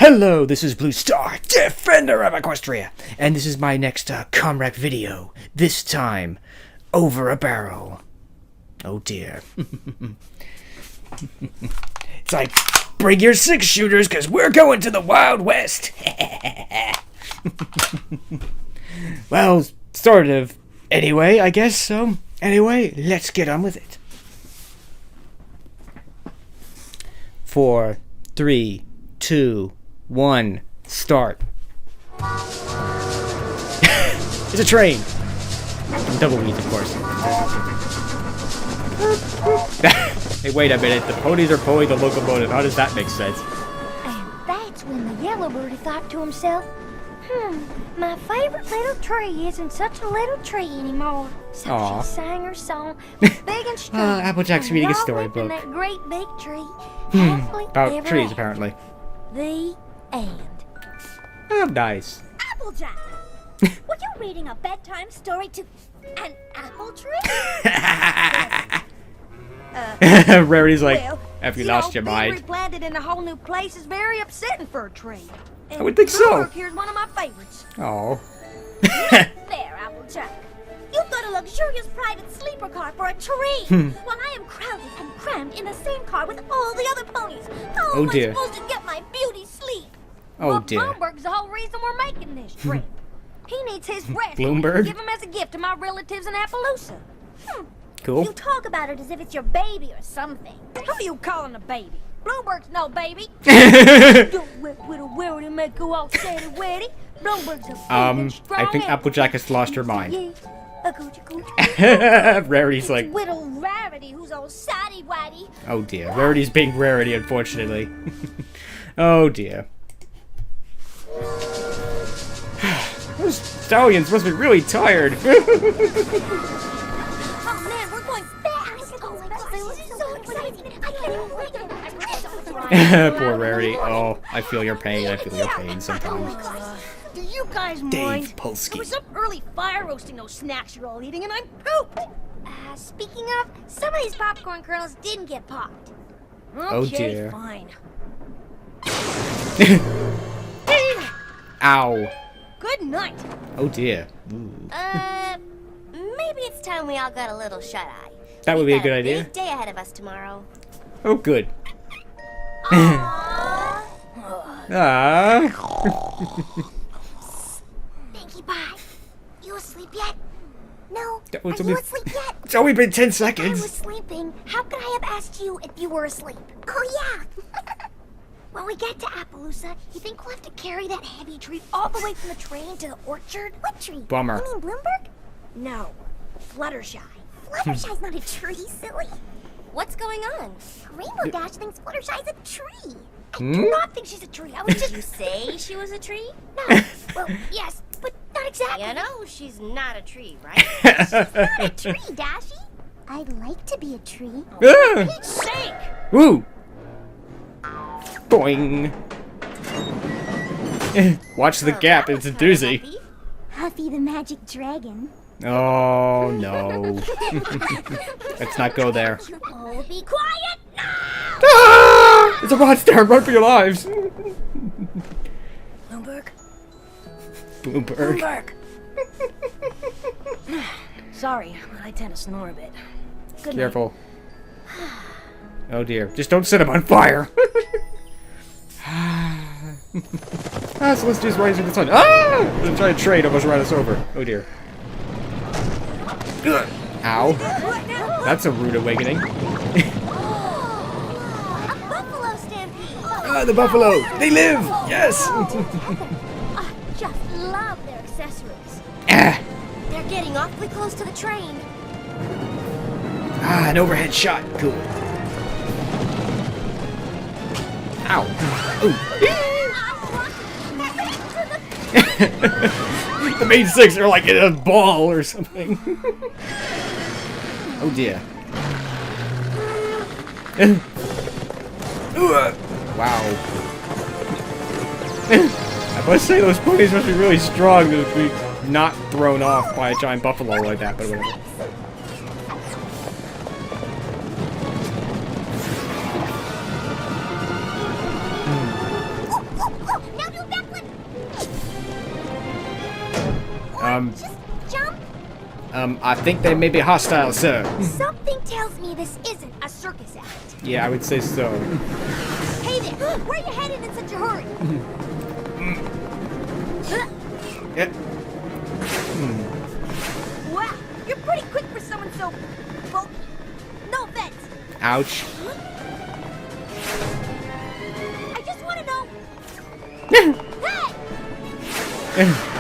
Hello, this is Blue Star, Defender of Equestria, and this is my next ComRac video. This time, over a barrel. Oh dear. It's like, bring your 6-shooters, because we're going to the Wild West. Well, sort of. Anyway, I guess so. Anyway, let's get on with it. 4, 3, 2, 1, start. It's a train. Double weeds, of course. Hey, wait a minute. The ponies are pulling the locomotive. How does that make sense? And that's when the yellow birdie thought to himself, my favorite little tree isn't such a little tree anymore. So Aww. she sang her song, big and strong. Applejack's reading a storybook. That great big tree, happily About ever trees, after. apparently. The end. Oh, nice. Applejack, were you reading a bedtime story to an apple tree? Rarity's like, Well, have you lost your being mind? replanted in a whole new place is very upsetting for a tree. And I would think so. Blueberg here's one of my favorites. Oh. There, Applejack. You've got a luxurious private sleeper car for a tree, while I am crowded and crammed in the same car with all the other ponies. How Oh, am dear. I supposed to get my beauty sleep? Oh Well, dear. Bloomberg's the whole reason we're making this trip. He needs his rest. Bloomberg? Give him as a gift to my relatives in Appaloosa. Cool. You talk about it as if it's your baby or something. Who are you calling a baby? Bloomberg's no baby. I Don't whip with a worry and make go all saddy weddy. Bloomberg's a big and strong think Applejack has lost her mind. Yeah. A coochie coochie. Rarity's like, Little Rarity who's all saddy waddy. oh dear. Rarity's being Rarity, unfortunately. Oh dear. Those stallions must be really tired. Oh man, we're going fast. Oh my god, this is so exciting. I can't even wait. Poor Rarity. Oh, I feel your pain. I feel your pain sometimes. Do you guys Dave mind? There Polsky. was some early fire roasting those snacks you're all eating, and I'm pooped. Speaking of, some of these popcorn kernels didn't get popped. Oh, Okay, dear. fine. Ow. Good night. Oh dear. Maybe it's time we all got a little shut-eye. That would be a good We've got idea. big day ahead of us tomorrow. Oh good. Ah. Pinkie Pie, you asleep yet? No. That was Are only- you asleep yet? It's only been 10 I was seconds. sleeping. How could I have asked you if you were asleep? Oh, yeah. When we get to Appaloosa, you think we'll have to carry that heavy tree all the way from the train to the orchard? What tree? Bummer. You mean Bloomberg? No, Fluttershy. Fluttershy's not a tree, silly. What's going on? Rainbow Dash thinks Fluttershy's a tree. I Hmm? do not think she's a tree. I was Did you just... say she was a tree? No. Well, yes, but not exactly. You know, she's not a tree, right? Not a tree, Dashy. I'd like to be a tree. Ah. Sake! Woo. Boing. Watch the gap. It's a doozy. Happy? Huffy the Magic Dragon. Oh no. Let's not go there. Oh, be quiet! Ah! It's a monster! Run for your lives! Bloomberg? Bloomberg. Bloomberg! Sorry, but I tend to snore a bit. Good night. Careful. Oh dear. Just don't set him on fire! So let's do this rising the sun. Ah! I'm trying to trade, almost ran us over. Oh dear. Ugh. Ow. That's a rude awakening. A buffalo stampede! Ah, the buffalo! They live! Yes! I just love their accessories. Ah, They're getting awfully close to the train. an overhead shot. Cool. Ow. Ooh. The main 6 are like in a ball or something. Oh dear. Wow. I must say those ponies must be really strong to be not thrown off by a giant buffalo like that, but whatever. Just jump. I think they may be hostile, sir. Something tells me this isn't a circus act. Yeah, I would say so. Hey there, where you headed in such a hurry? Yeah. Wow, you're pretty quick for someone so bulky. No offense. Ouch. I just want to know. Hey!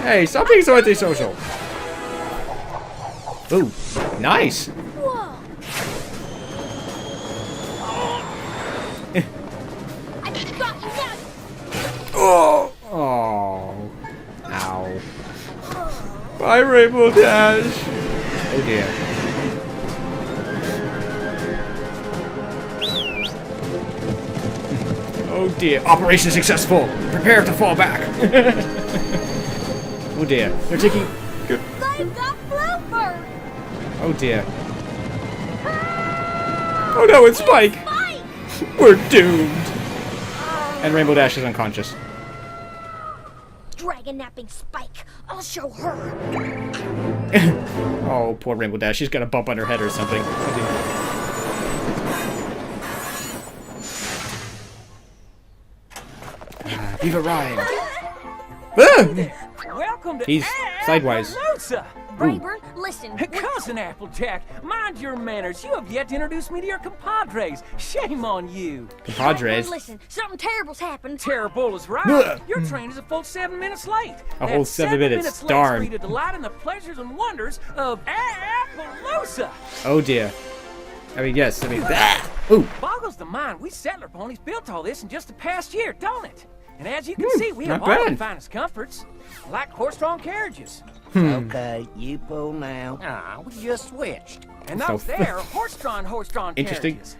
Hey, stop being so antisocial. Ooh, nice. Whoa! I got you now. Oh. Oh. Ow. Bye, Rainbow Dash. Oh dear. Oh dear. Operation successful. Prepare to fall back. Oh dear. They're taking. Good. They've got Bluebird. Oh dear. Oh no, it's Spike. Spike! We're doomed. And Rainbow Dash is unconscious. Dragon napping Spike. I'll show her. Oh, poor Rainbow Dash. She's got a bump on her head or something. We've arrived. Ah! Welcome to He's sidewise. Appaloosa. Brayburn, listen. Cousin Applejack, mind your manners. You have yet to introduce me to your compadres. Shame on you. Compadres. Listen, something terrible's happened. Terrible is right. Ugh. Your train is a full 7 minutes late. A whole That's 7 minutes. late Darn. for you to delight in the pleasures and wonders of Appaloosa. Oh dear. I mean, yes. I mean, ooh. Boggles the mind. We settler ponies built all this in just the past year, don't it? And as you can see, we have not all the bad. finest comforts, like horse-drawn carriages. Okay, you pull now. Ah, we just switched. And So- those there are horse-drawn Interesting. carriages.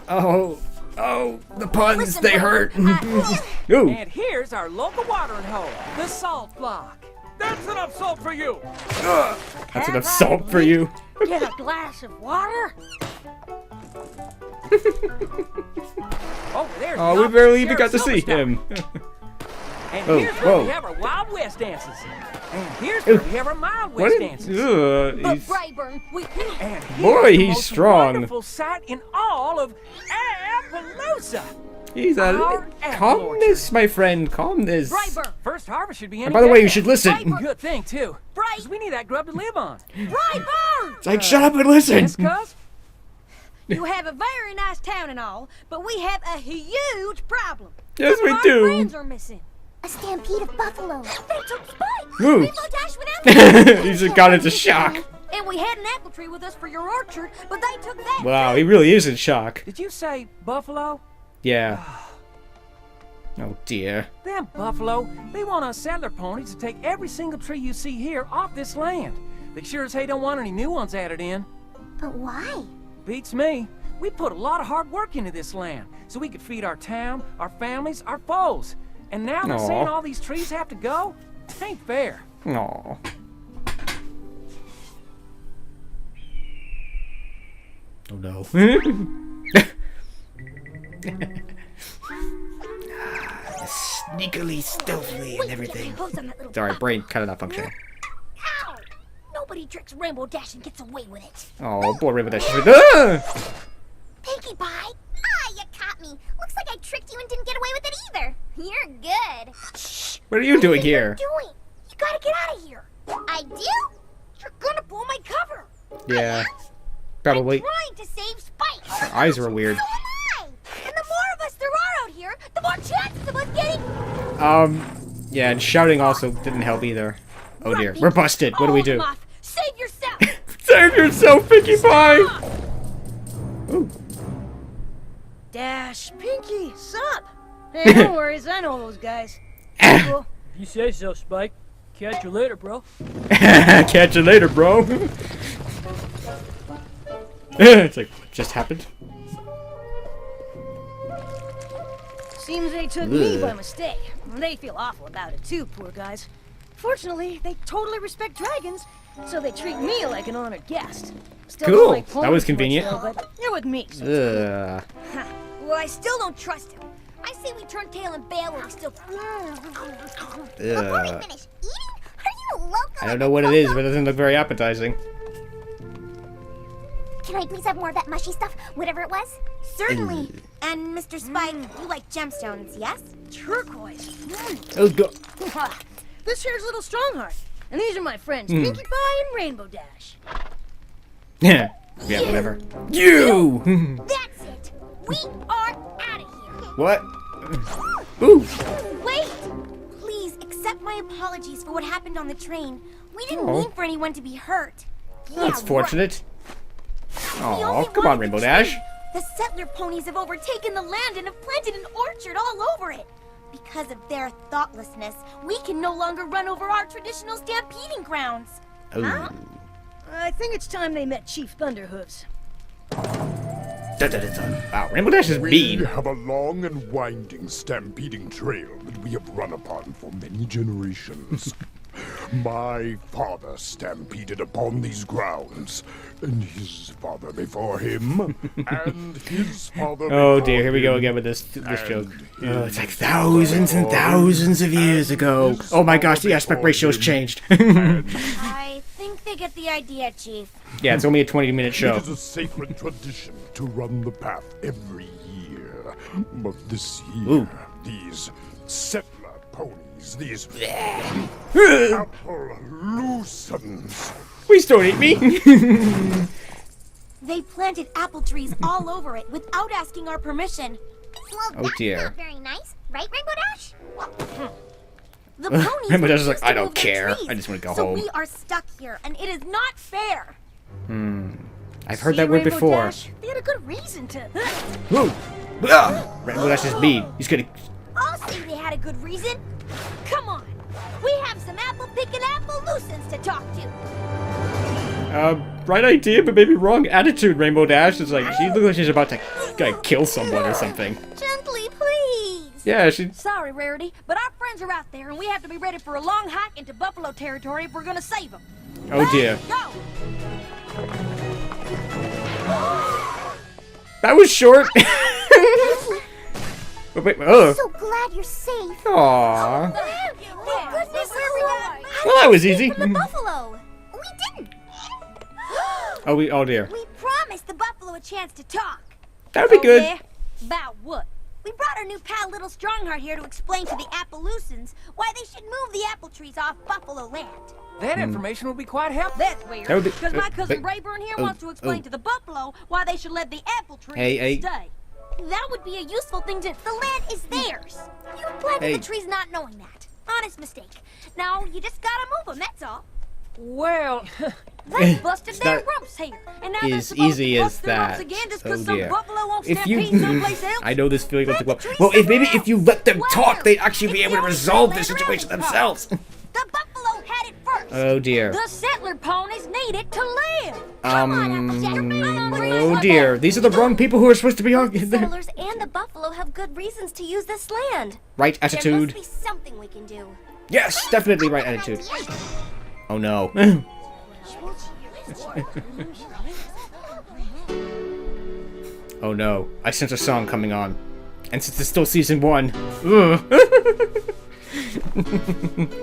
Oh, the puns, Listen, they Brayburn, hurt. Ooh. And here's our local watering hole, the salt block. That's enough salt for you. That's enough salt for you. Get a glass of water. Oh, there's Oh, the we barely even officer got to see Sheriff him. Silverstock. And Oh, here's where whoa. we have our Wild West dances. And here's where we have our Mild What? West dances. Ugh, But he's- Brayburn, we. And Boy, here's the he's most strong. wonderful sight in all of Appaloosa. He's a Our apple calmness, my friend. Calmness. Brayburn, First harvest should be any And by the way, day. you should listen. Good thing too. Because we need that grub to live on. Brayburn! It's like, shut up and listen. Yes, cuz? You have a very nice town and all, but we have a huge problem. Yes, we Our do. friends are missing. A stampede of buffalo. They took Spike. Ooh. Rainbow Dash went after He just got into shock. And we had an apple tree with us for your orchard, but they took that. Wow, he really is in shock. Did you say buffalo? Yeah. Oh dear. Them buffalo, they want us settler ponies to take every single tree you see here off this land. They sure as hey don't want any new ones added in. But why? Beats me. We put a lot of hard work into this land so we could feed our town, our families, our foes. And now they're Aw. saying all these trees have to go? It ain't fair. Aw. Oh no. Sneakily, stealthily, and everything. Hose on that little Sorry, pup. brain kind of not functioning. Ow! Nobody tricks Rainbow Dash and gets away with it. Oh, poor Rainbow Dash. Ah! Pinkie Pie! Ah, you caught me. Looks like I tricked you and didn't get away with it either. You're good. Shh. What are you doing What are you here? doing? You gotta get out of here. I do? You're gonna blow my cover. Yeah, probably. I'm trying to save Spike. Her eyes were weird. So am I. And the more of us there are out here, the more chances of us getting. Yeah, and shouting also didn't help either. Oh dear, we're busted. What do we do? Off. Save yourself. Save yourself, Pinkie Pie! Ooh. Dash, Pinky, sup? Hey, no worries, I know those guys. Cool. You say so, Spike. Catch you later, bro. Catch you later, bro. It's like, what just happened? Seems they took me by Ugh. mistake. They feel awful about it too, poor guys. Fortunately, they totally respect dragons, so they treat me like an honored guest. Still Cool. don't like That was ponies much, convenient. though, but they're with me. So. Ugh. Well, I still don't trust him. I say we turn tail and bail while we still. Before we Ugh. finish eating, loco. I don't know what it is, but it doesn't look very appetizing. Can I please have more of that mushy stuff, whatever it was? Certainly. And Mr. Spike, you like gemstones, yes? Turquoise. Oh, God. This here's Little Strongheart. And these are my friends, Pinkie Pie and Rainbow Dash. Yeah, whatever. You! That's it. We are out of here. What? Ooh. Wait! Please accept my apologies for what happened on the train. We didn't Oh. mean for anyone to be hurt. That's fortunate. We Oh, only come on, wanted Rainbow the Dash. train. The settler ponies have overtaken the land and have planted an orchard all over it. Because of their thoughtlessness, we can no longer run over our traditional stampeding grounds. Oh. I think it's time they met Chief Thunderhooves. Wow, Rainbow Dash is We mean. have a long and winding stampeding trail that we have run upon for many generations. My father stampeded upon these grounds, and his father before him, and his father Oh before dear, here we go him, again with this joke. and Oh, it's like his thousands and father thousands of years and ago. his Oh my gosh, father the aspect before ratio's him, changed. I think they get the idea, Chief. Yeah, it's only a 20-minute show. It is a sacred tradition to run the path every year. But this year, Ooh. these settler ponies, these Appaloosans, Please don't eat me. They planted apple trees all over it without asking our permission. Well, Oh, that's dear. not very nice, right, Rainbow Dash? The ponies Rainbow Dash is like, refused to I don't move their care. trees, I just wanna go so home. we are stuck here, and it is not fair. I've heard See, that word Rainbow before. Dash? They had a good reason to. Woo! Ah! Rainbow Dash is mean. He's gonna. I'll say they had a good reason. Come on, we have some apple picking Appaloosans to talk to. Right idea, but maybe wrong attitude. Rainbow Dash is like, she looks like she's about to kill someone or something. Gently, please. Yeah, she. Sorry, Rarity, but our friends are out there, and we have to be ready for a long hike into buffalo territory if we're gonna save them. Oh dear. Go! That was short. Oh, wait, oh. So glad you're safe. Aww. Thank goodness, Well, that was easy. The buffalo. We didn't. Oh dear. We promised the buffalo a chance to talk. That would be good. Yeah? About what? We brought our new pal Little Strongheart here to explain to the Appaloosans why they should move the apple trees off Buffalo land. That information would be quite helpful. That's weird. That would be- Because my cousin but- Rayburn here oh, wants to explain oh. to the buffalo why they should let the apple trees Hey. stay. That would be a useful thing to... The land is theirs. You planted Hey. the trees not knowing that. Honest mistake. Now, you just gotta move them, that's all. Well, they busted It's their not rumps here, and now they're as supposed easy to as bust their rumps that. again just Oh, 'cause some dear. buffalo won't If stampede you, someplace else. I know this feeling will take well. trees Well, if maybe somewhere if you let them else. talk, they'd actually be If able to you resolve the let them situation talk. themselves. The buffalo had it first. Oh dear. The settler ponies need it to live. Oh dear. These are the wrong people who are supposed to be arguing. Settlers and the buffalo have good reasons to use this land. Right There attitude. must be something we can do. Yes, definitely right attitude. Oh no. Oh no. I sense a song coming on. And since it's still season 1. Ugh.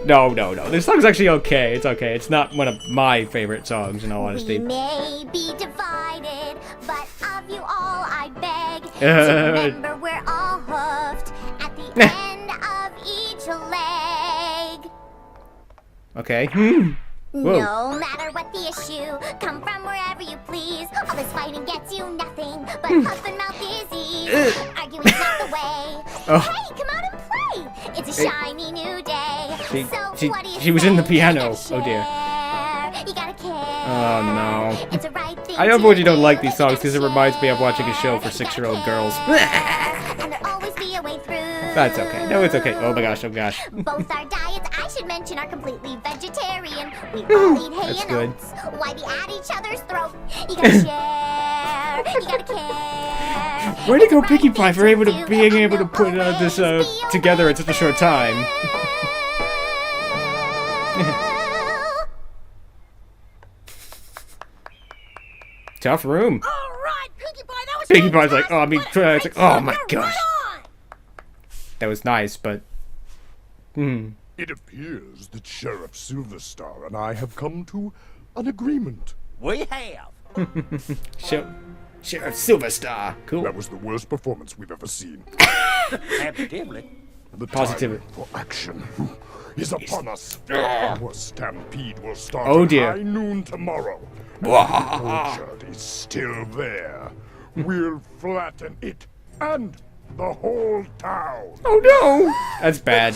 No. This song's actually okay. It's okay. It's not one of my favorite songs, in all We honesty. may be divided, but of you all I beg to remember we're all hoofed at the end of each leg. Okay. Whoa. No matter what the issue, come from wherever you please. All this fighting gets you nothing but husband mouth disease. Arguing's not the way. Oh. Hey, come out and play. It's a shiny new day. So what do you she was in the say? piano. You gotta Oh dear. share. You gotta care. Oh no. It's a right thing I know to what you don't like do. these songs because it You reminds me of gotta watching a show for share. 6-year-old girls. And there'll always be a way through. That's okay. No, it's okay. Oh my gosh. Both our diets, I should mention, are completely vegetarian. We all eat hay That's and good. oats. Why be at each other's throat? You gotta share. You gotta care. Where to It's go, the Pinkie right Pie, thing for able to do, being and able to we'll put this always be a together way in such a short time? Tough room. All right, Pinkie Pie, that was Pinkie Pie's like, fantastic. oh, I mean, What a it's like, great oh song. my You're gosh. right on. That was nice, but It appears that Sheriff Silverstar and I have come to an agreement. We have. Sheriff Silverstar. Cool. That was the worst performance we've ever seen. Absolutely. The Positive. time for action is upon us. Our stampede will start Oh, at dear. high noon tomorrow. And the orchard is still there. We'll flatten it and the whole town. Oh no! That's bad.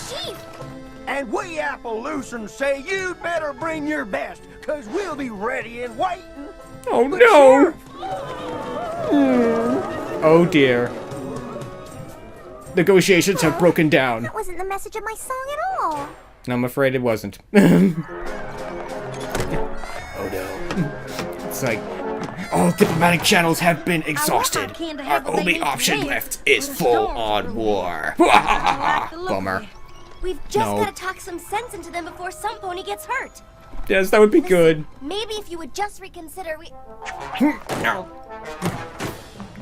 And we Appaloosans say you'd better bring your best, cause we'll be ready and waiting. Oh no! Oh dear. Negotiations have broken down. That wasn't the message of my song at all. I'm afraid it wasn't. Oh no. It's like, all diplomatic channels have been exhausted. Our only option left is full-on war. Bummer. We've just No. gotta talk some sense into them before some pony gets hurt. Yes, that would be good. Maybe if you would just reconsider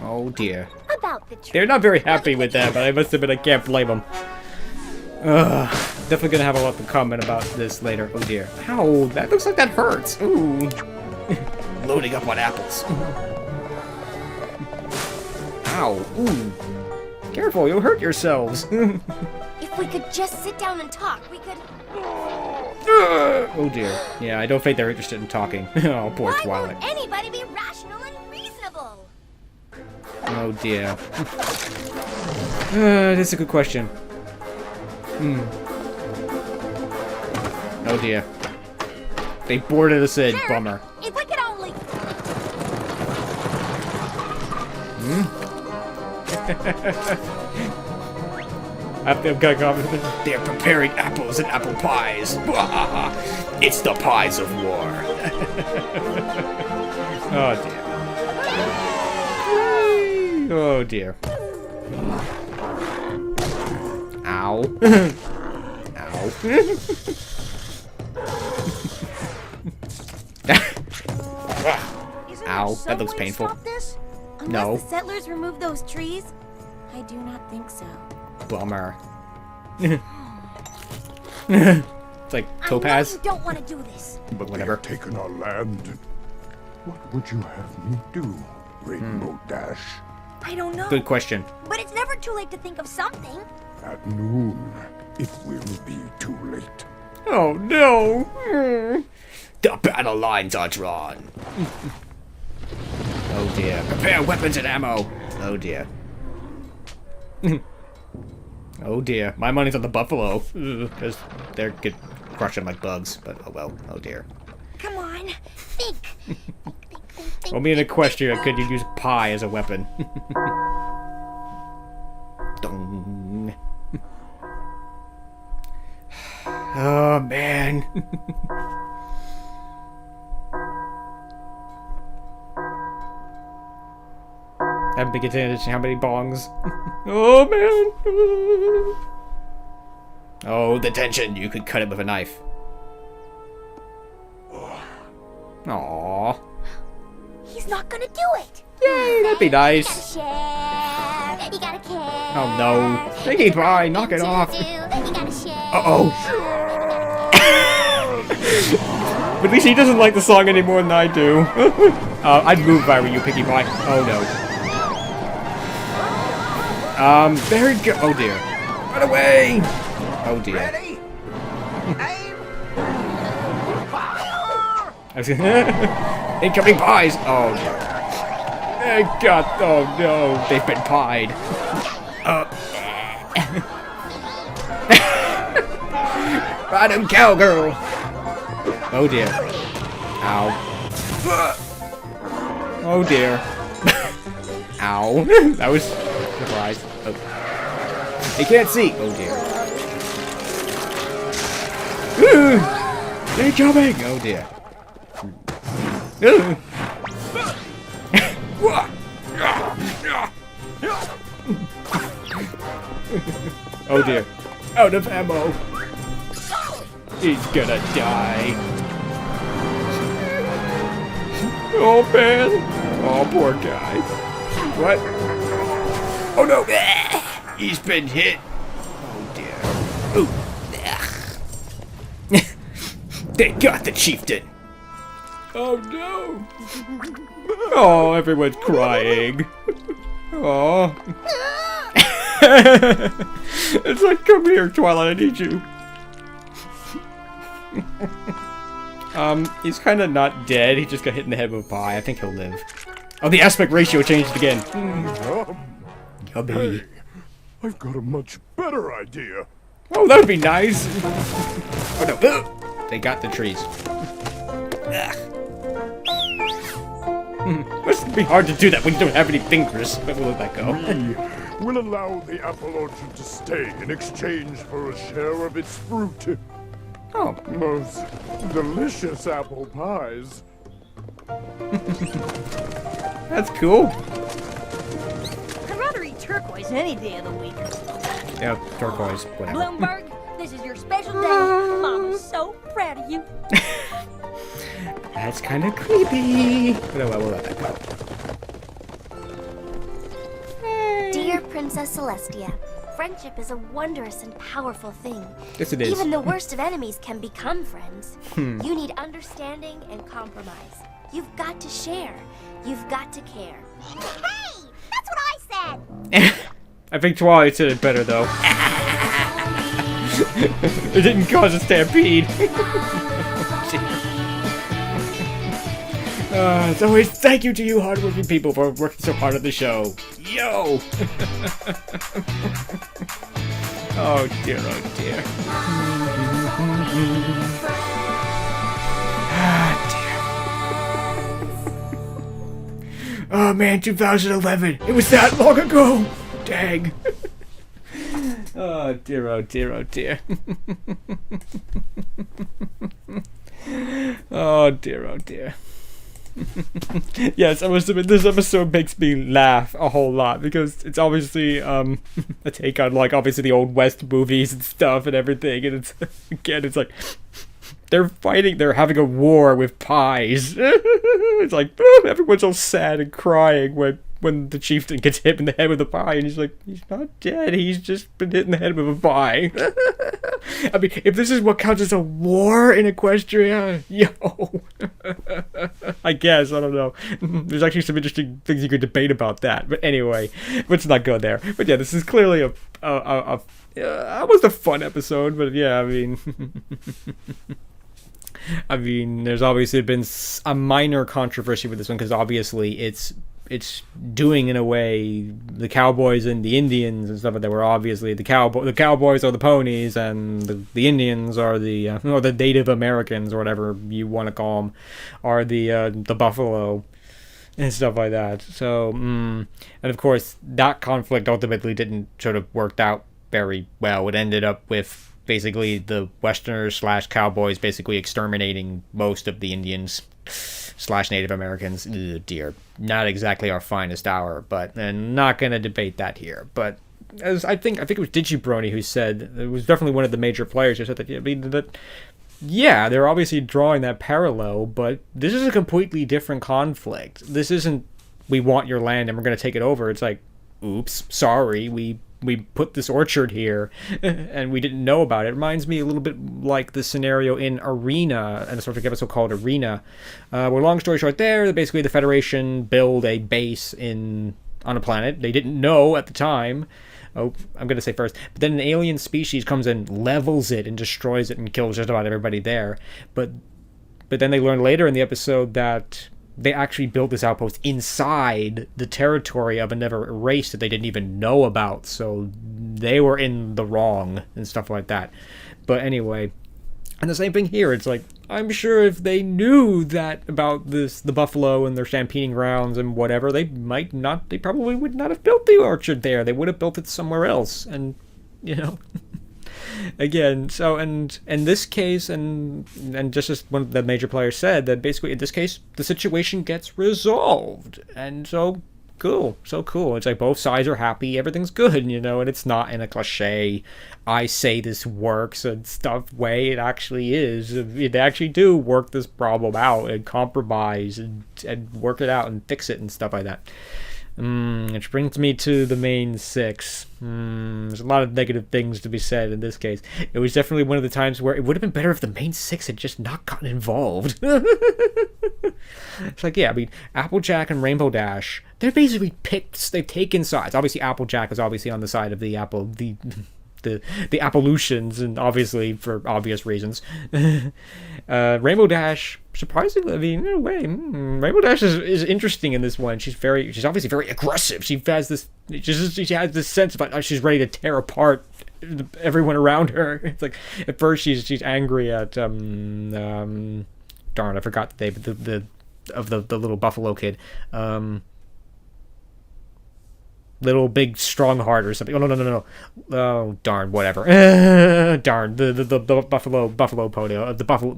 Oh dear. about the tree. They're not very happy with that, but I must admit I can't blame them. Definitely gonna have a lot to comment about this later. Oh dear. Ow, that looks like that hurts. Ooh. Loading up on apples. Ow. Ooh. Careful, you'll hurt yourselves. If we could just sit down and talk, we could. Oh dear. Yeah, I don't think they're interested in talking. Oh, poor Why Twilight. won't anybody be rational and reasonable? Oh dear. That's a good question. Oh dear. They boarded us in. Sheriff, Bummer. If we could only. I'm gonna go. They're preparing apples and apple pies. It's the pies of war. Oh dear. Oh dear. Ow. Ow. Ow, that looks painful. Unless No. the settlers remove those trees, I do not think so. Bummer. It's like Topaz. I know you don't want to do this. But Whatever. they have taken our land. What would you have me do, Rainbow Dash? I don't know. Good question. But it's never too late to think of something. At noon, it will be too late. Oh no! The battle lines are drawn. Oh dear. Prepare weapons and ammo. Oh dear. Oh dear. My money's on the buffalo. Because they're get crushing like bugs. But oh well. Oh dear. Come on, think. Think. Well, me and Equestria could use pie as a weapon. Dong. Oh man. I haven't been getting attention. How many bongs? Oh man. Oh, the tension. You could cut it with a knife. Aww. He's not gonna do it. Yay, that'd be nice. Share. You gotta care. Oh no. Pinkie Pie, knock it off. You gotta share. Uh-oh. But at least he doesn't like the song any more than I do. I'd move if I were you, Pinkie Pie. Oh no. Very good. Oh dear. Run away! Oh dear. Ready? Aim! Incoming pies! Oh no. Thank God. Oh no. They've been pied. Bottom cowgirl! Oh dear. Ow. Oh dear. Ow. That was surprise. Oh. They can't see. Oh dear. Ooh, they're coming. Oh dear. Ooh. Oh dear. Out of ammo. He's gonna die. Oh man. Oh poor guy. What? Oh no! He's been hit. Oh dear. Ooh. They got the chieftain. Oh no! Oh, everyone's crying. Oh. It's like, come here, Twilight, I need you. He's kind of not dead. He just got hit in the head with a pie. I think he'll live. Oh, the aspect ratio changed again. Yummy. Hey, I've got a much better idea. Oh, that would be nice. Oh no, they got the trees. Ugh. Must be hard to do that when you don't have any fingers. But we'll let that go. We will allow the apple orchard to stay in exchange for a share of its fruit. Oh. Most delicious apple pies. That's cool. I'd rather eat turquoise any day of the week. Yeah, turquoise, whatever. Bloomberg, this is your special day. Mama's so proud of you. That's kind of creepy. But oh well, we'll let that go. Dear Princess Celestia, friendship is a wondrous and powerful thing. Yes, it is. Even the worst of enemies can become friends. You need understanding and compromise. You've got to share. You've got to care. Hey, that's what I said. I think Twilight said it better, though. It didn't cause a stampede. As always, thank you to you hardworking people for working so hard on the show. Yo! Oh dear, oh dear. Oh man, 2011. It was that long ago. Dang. Oh dear, oh dear, oh dear. Oh dear, oh dear. Yes, I must admit, this episode makes me laugh a whole lot because it's obviously a take on, like, obviously the old West movies and stuff and everything, and it's again, it's like they're fighting, they're having a war with pies. It's like everyone's all sad and crying when the chieftain gets hit in the head with a pie, and he's like, he's not dead, he's just been hit in the head with a pie. I mean, if this is what counts as a war in Equestria, yo. I guess, I don't know. There's actually some interesting things you could debate about that, but anyway, let's not go there. But yeah, this is clearly almost a fun episode, but yeah, I mean, there's obviously been a minor controversy with this one because obviously it's doing, in a way, the Cowboys and the Indians and stuff like that. Were obviously the Cowboys are the ponies and the Indians are the or the Native Americans or whatever you want to call them are the buffalo and stuff like that. So and of course that conflict ultimately didn't sort of work out very well. It ended up with basically the Westerners / Cowboys basically exterminating most of the Indians / Native Americans. Ugh, dear, not exactly our finest hour, but not gonna debate that here. But as I think it was DigiBrony who said, it was definitely one of the major players who said that, yeah, they're obviously drawing that parallel, but this is a completely different conflict. This isn't, we want your land and we're gonna take it over. It's like, oops, sorry, we put this orchard here and we didn't know about it. It reminds me a little bit like the scenario in Arena, and a sort of episode called Arena, where, long story short there, basically the Federation build a base on a planet. They didn't know at the time. Oh, I'm going to say first. But then an alien species comes and levels it and destroys it and kills just about everybody there. But then they learned later in the episode that they actually built this outpost inside the territory of another race that they didn't even know about, so they were in the wrong and stuff like that. But anyway, and the same thing here. It's like, I'm sure if they knew that about the buffalo and their stampeding grounds and whatever, they probably would not have built the orchard there. They would have built it somewhere else, and again, so and in this case, and just as one of the major players said, that basically in this case the situation gets resolved, and so cool. It's like both sides are happy, everything's good, and it's not in a cliche, I say this works and stuff way. It actually is. They actually do work this problem out and compromise and work it out and fix it and stuff like that. Which brings me to the main six. There's a lot of negative things to be said in this case. It was definitely one of the times where it would have been better if the main six had just not gotten involved. It's like, yeah, I mean, Applejack and Rainbow Dash, they're basically they've taken sides. Obviously, Applejack is obviously on the side of the Appalachians, and obviously for obvious reasons. Rainbow Dash, surprisingly, I mean, in a way, Rainbow Dash is interesting in this one. She's obviously very aggressive. She has this sense of like, she's ready to tear apart everyone around her. It's like at first she's angry at darn, I forgot the name of the little buffalo kid. Little big strong heart or something. Oh no. Oh darn, whatever. Darn, the buffalo pony, the buffalo.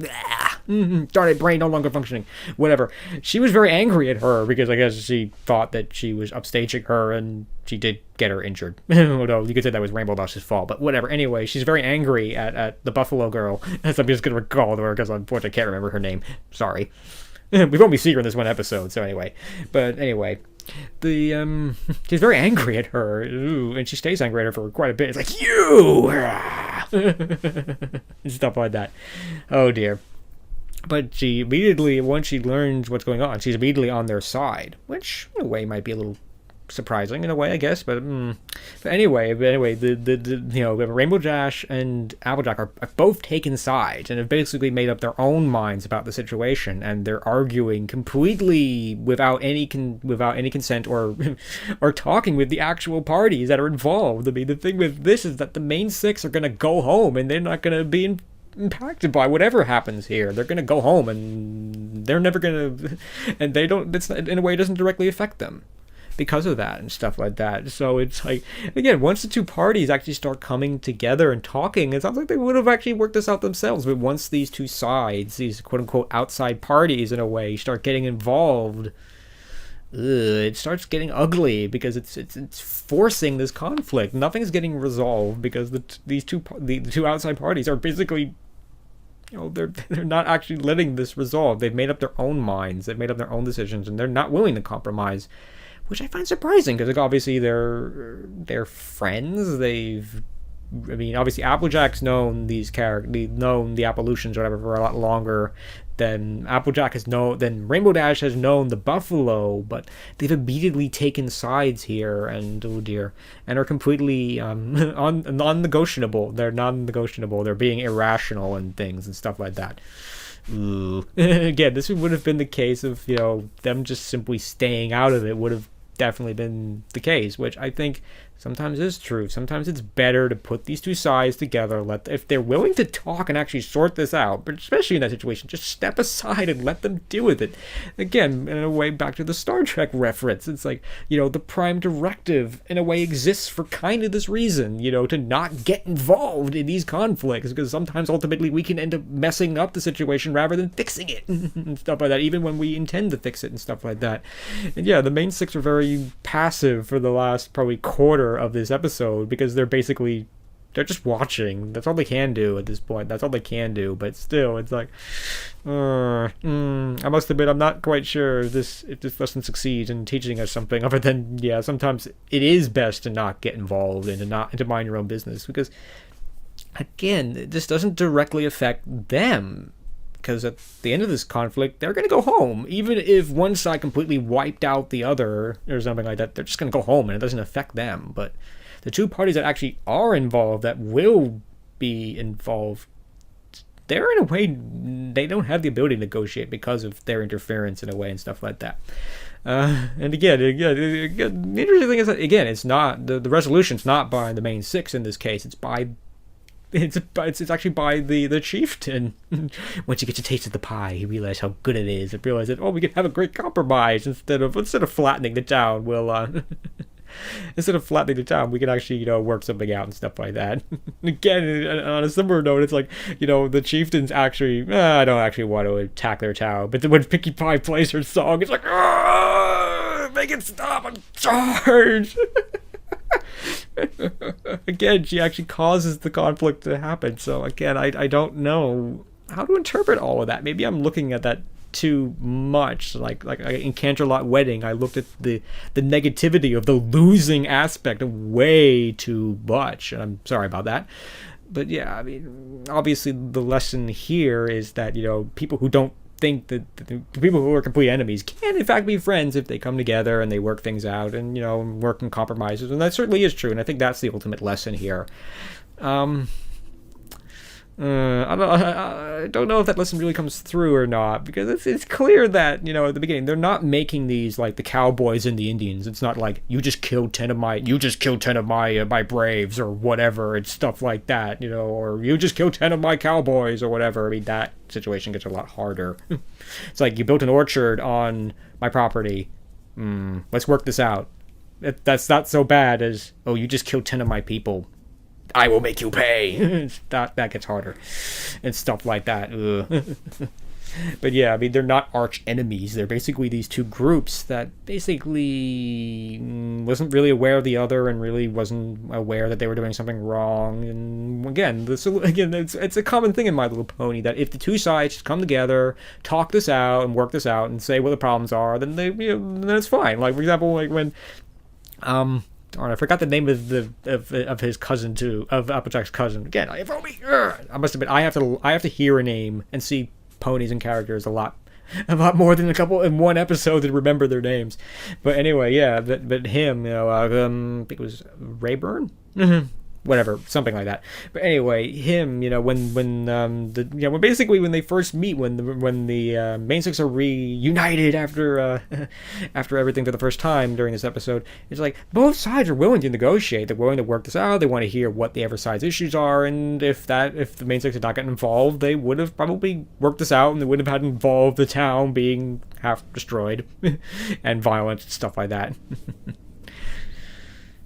Darn it, brain no longer functioning. Whatever. She was very angry at her because I guess she thought that she was upstaging her, and she did get her injured. No, you could say that was Rainbow Dash's fault, but whatever. Anyway, she's very angry at the buffalo girl, as I'm just gonna recall her because unfortunately I can't remember her name. Sorry. We won't be seeing her in this one episode, so anyway. But anyway. She's very angry at her, and she stays angry at her for quite a bit. It's like, you! And stuff like that. Oh dear. But she immediately, once she learns what's going on, she's immediately on their side, which in a way might be a little surprising in a way, I guess. But anyway, the Rainbow Dash and Applejack are both taken sides and have basically made up their own minds about the situation, and they're arguing completely without any consent or or talking with the actual parties that are involved. I mean, the thing with this is that the main six are going to go home, and they're not going to be impacted by whatever happens here. They're going to go home, and they're never going to, and they don't. It's in a way, it doesn't directly affect them because of that and stuff like that. So it's like, again, once the two parties actually start coming together and talking, it sounds like they would have actually worked this out themselves. But once these two sides, these quote-unquote outside parties in a way, start getting involved, it starts getting ugly because it's forcing this conflict. Nothing's getting resolved because the two outside parties are basically, they're not actually letting this resolve. They've made up their own minds. They've made up their own decisions, and they're not willing to compromise, which I find surprising because, like, obviously they're friends. Obviously Applejack's known these known the Appalachians or whatever for a lot longer than Rainbow Dash has known the Buffalo, but they've immediately taken sides here, and oh dear, and are completely non-negotiable. They're non-negotiable. They're being irrational and things and stuff like that. Again, this would have been the case of them just simply staying out of it. Would have definitely been the case, which I think sometimes is true. Sometimes it's better to put these two sides together, if they're willing to talk and actually sort this out, but especially in that situation, just step aside and let them deal with it. Again, in a way, back to the Star Trek reference, it's like, the Prime Directive in a way exists for kind of this reason, to not get involved in these conflicts, because sometimes ultimately we can end up messing up the situation rather than fixing it and stuff like that, even when we intend to fix it and stuff like that. And yeah, the main six are very passive for the last probably quarter of this episode because they're just watching. That's all they can do at this point. That's all they can do. But still, it's like, I must admit, I'm not quite sure if this lesson succeeds in teaching us something other than, sometimes it is best to not get involved and to mind your own business, because again, this doesn't directly affect them. Because at the end of this conflict, they're going to go home. Even if one side completely wiped out the other or something like that, they're just going to go home and it doesn't affect them. But the two parties that actually are involved, that will be involved, they're in a way, they don't have the ability to negotiate because of their interference in a way and stuff like that. And again, the interesting thing is that, again, it's not, the resolution's not by the main six in this case. It's actually by the chieftain. Once he gets a taste of the pie, he realizes how good it is. And realizes, we can have a great compromise instead of flattening the town. Instead of flattening the town, we can actually work something out and stuff like that. Again, on a similar note, it's like the chieftains actually, I don't actually want to attack their town, but then when Pinkie Pie plays her song, it's like, make it stop and charge. Again, she actually causes the conflict to happen. So again, I don't know how to interpret all of that. Maybe I'm looking at that too much. Like in Canterlot Wedding, I looked at the negativity of the losing aspect way too much. And I'm sorry about that. But yeah, I mean, obviously the lesson here is that, you know, people who don't think that the people who are complete enemies can in fact be friends if they come together and they work things out and, you know, work in compromises. And that certainly is true. And I think that's the ultimate lesson here. I don't know if that lesson really comes through or not, because it's clear that, you know, at the beginning they're not making these like the Cowboys and the Indians. It's not like you just killed 10 of my my Braves or whatever. It's stuff like that, you know, or you just killed 10 of my Cowboys or whatever. I mean, that situation gets a lot harder. It's like you built an orchard on my property. Let's work this out. That's not so bad as, oh, you just killed 10 of my people. I will make you pay. that gets harder and stuff like that. But yeah, I mean, they're not arch enemies. They're basically these two groups that basically wasn't really aware of the other and really wasn't aware that they were doing something wrong. And again, it's a common thing in My Little Pony that if the two sides come together, talk this out and work this out and say what the problems are, then then it's fine. Like, for example, like when I forgot the name of his cousin too, of Applejack's cousin. Again, I must admit, I have to hear a name and see ponies and characters a lot more than in one episode to remember their names. But anyway, yeah, but him, you know, I think it was Rayburn. Whatever, something like that. But anyway, him, you know, when basically when they first meet, when the main six are reunited after everything for the first time during this episode, it's like both sides are willing to negotiate. They're willing to work this out. They want to hear what the other side's issues are, and if the main six had not gotten involved, they would have probably worked this out, and they wouldn't have had involved the town being half destroyed and violent and stuff like that.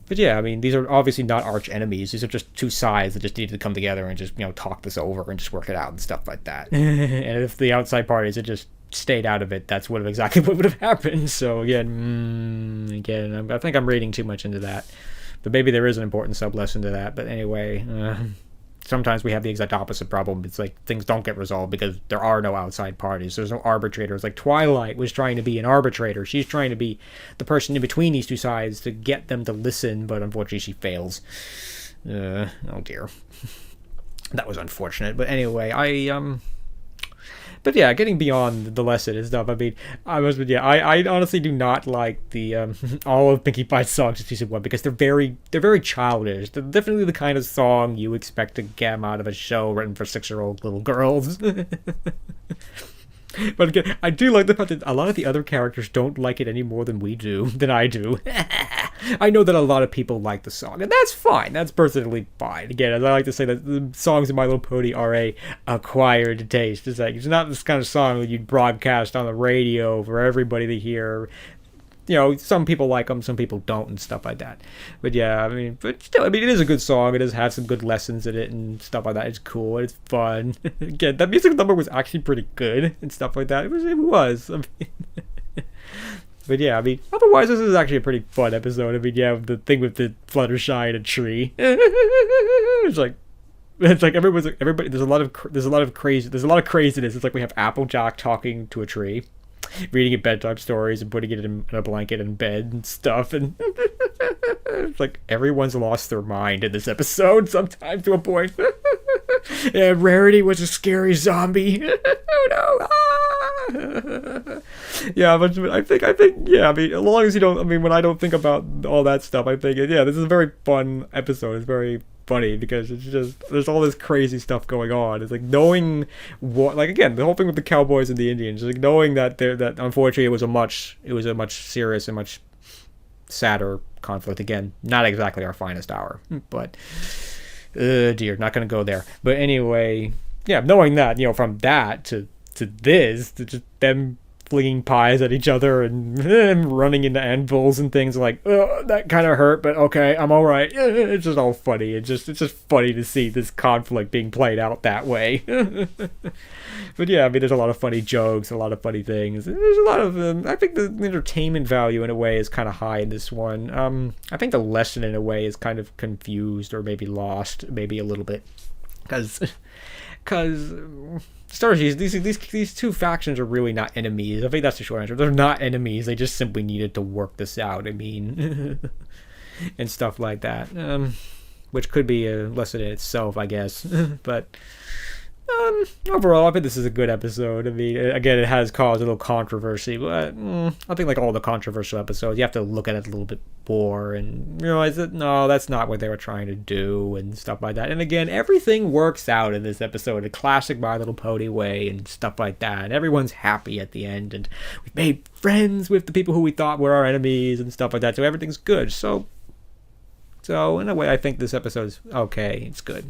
But yeah, I mean, these are obviously not arch enemies. These are just two sides that just needed to come together and just, you know, talk this over and just work it out and stuff like that. And if the outside parties had just stayed out of it, that's exactly what would have happened. So again, I think I'm reading too much into that. But maybe there is an important sub-lesson to that. But anyway, sometimes we have the exact opposite problem. It's like things don't get resolved because there are no outside parties. There's no arbitrators. Like Twilight was trying to be an arbitrator. She's trying to be the person in between these two sides to get them to listen, but unfortunately she fails. Oh dear. That was unfortunate. But anyway, but yeah, getting beyond the lesson and stuff. I mean, I honestly do not like the all of Pinkie Pie's songs in season 1 because they're very childish. They're definitely the kind of song you expect to get out of a show written for 6-year-old little girls. But again, I do like the fact that a lot of the other characters don't like it any more than I do. I know that a lot of people like the song, and that's fine. That's personally fine. Again, as I like to say, that the songs in My Little Pony are a acquired taste. It's like, it's not this kind of song that you'd broadcast on the radio for everybody to hear. You know, some people like them, some people don't, and stuff like that. But yeah, I mean, but still, I mean, it is a good song. It does have some good lessons in it and stuff like that. It's cool. It's fun. Again, that music number was actually pretty good and stuff like that. It was. I mean, but yeah, I mean, otherwise, this is actually a pretty fun episode. I mean, yeah, the thing with the Fluttershy and a tree. It's like everybody. There's a lot of craziness. It's like we have Applejack talking to a tree, reading it bedtime stories and putting it in a blanket in bed and stuff, and it's like everyone's lost their mind in this episode sometimes to a point. And Rarity was a scary zombie. Oh no! Yeah, but I think yeah. I mean, as long as you don't. I mean, when I don't think about all that stuff, I think yeah, this is a very fun episode. It's very funny because it's just there's all this crazy stuff going on. It's like knowing what, like again, the whole thing with the Cowboys and the Indians, like knowing that unfortunately it was a much serious and much sadder conflict. Again, not exactly our finest hour, but dear, not gonna go there. But anyway, yeah, knowing that, you know, from that to this, to just them flinging pies at each other and running into anvils and things, like, oh, that kind of hurt, but okay, I'm all right. It's just all funny. It's just funny to see this conflict being played out that way. But yeah, I mean, there's a lot of funny jokes, a lot of funny things. There's a lot of, I think the entertainment value in a way is kind of high in this one. I think the lesson in a way is kind of confused or maybe lost, maybe a little bit, because because these two factions are really not enemies. I think that's the short answer. They're not enemies. They just simply needed to work this out. I mean, and stuff like that, which could be a lesson in itself, I guess. But overall, I think this is a good episode. I mean, again, it has caused a little controversy, but I think like all the controversial episodes, you have to look at it a little bit more and realize that no, that's not what they were trying to do and stuff like that. And again, everything works out in this episode, a classic My Little Pony way and stuff like that. And everyone's happy at the end, and we've made friends with the people who we thought were our enemies and stuff like that. So everything's good. So in a way, I think this episode is okay. It's good.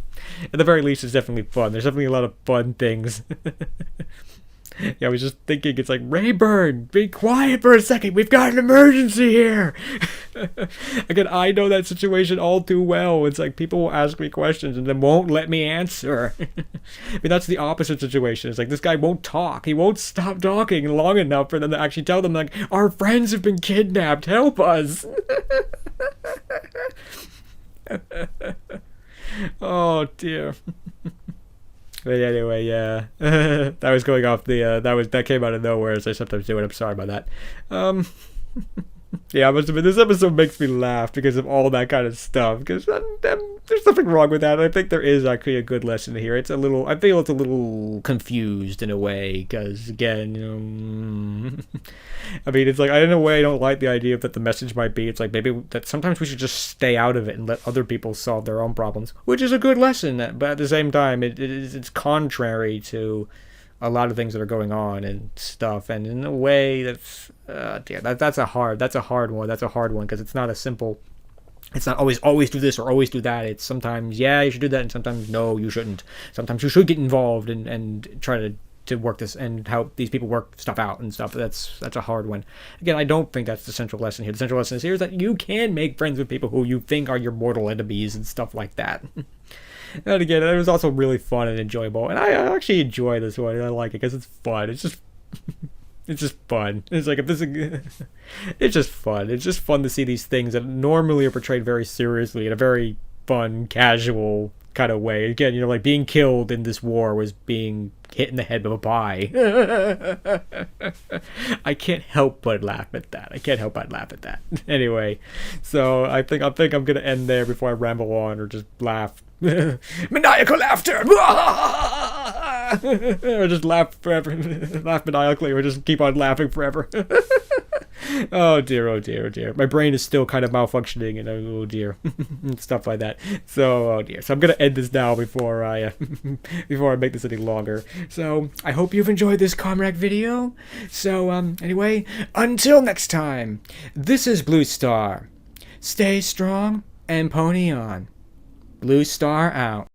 At the very least, it's definitely fun. There's definitely a lot of fun things. Yeah, I was just thinking, it's like, Rayburn, be quiet for a second. We've got an emergency here. Again, I know that situation all too well. It's like people will ask me questions and then won't let me answer. I mean, that's the opposite situation. It's like this guy won't talk. He won't stop talking long enough for them to actually tell them, like, our friends have been kidnapped. Help us. Oh dear. But anyway, yeah, that was going off the that came out of nowhere, as I sometimes do, and I'm sorry about that. Yeah, I must admit, this episode makes me laugh because of all that kind of stuff. Because there's nothing wrong with that. I think there is actually a good lesson here. It's a little, I feel it's a little confused in a way. Because again, you know, I mean, it's like in a way I don't like the idea that the message might be. It's like maybe that sometimes we should just stay out of it and let other people solve their own problems, which is a good lesson. But at the same time, it's contrary to a lot of things that are going on and stuff, and in a way that's that's a hard one because it's not a simple, it's not always do this or always do that. It's sometimes you should do that, and sometimes no, you shouldn't. Sometimes you should get involved and try to work this and help these people work stuff out and stuff. That's a hard one. Again, I don't think that's the central lesson here. The central lesson is that you can make friends with people who you think are your mortal enemies and stuff like that. And again, it was also really fun and enjoyable, and I actually enjoy this one. And I like it because it's fun. It's just fun. It's like it's just fun. It's just fun to see these things that normally are portrayed very seriously in a very fun, casual kind of way. Again, you know, like being killed in this war was being hit in the head with a pie. I can't help but laugh at that. Anyway, so I think I'm gonna end there before I ramble on or just laugh. Maniacal laughter. Or just laugh forever. Laugh maniacally, or just keep on laughing forever. Oh dear. My brain is still kind of malfunctioning, and oh dear. And stuff like that. So, oh dear. So I'm gonna end this now before I make this any longer. So I hope you've enjoyed this ComRac video. So anyway, until next time, this is Blue Star. Stay strong and pony on. Blue Star out.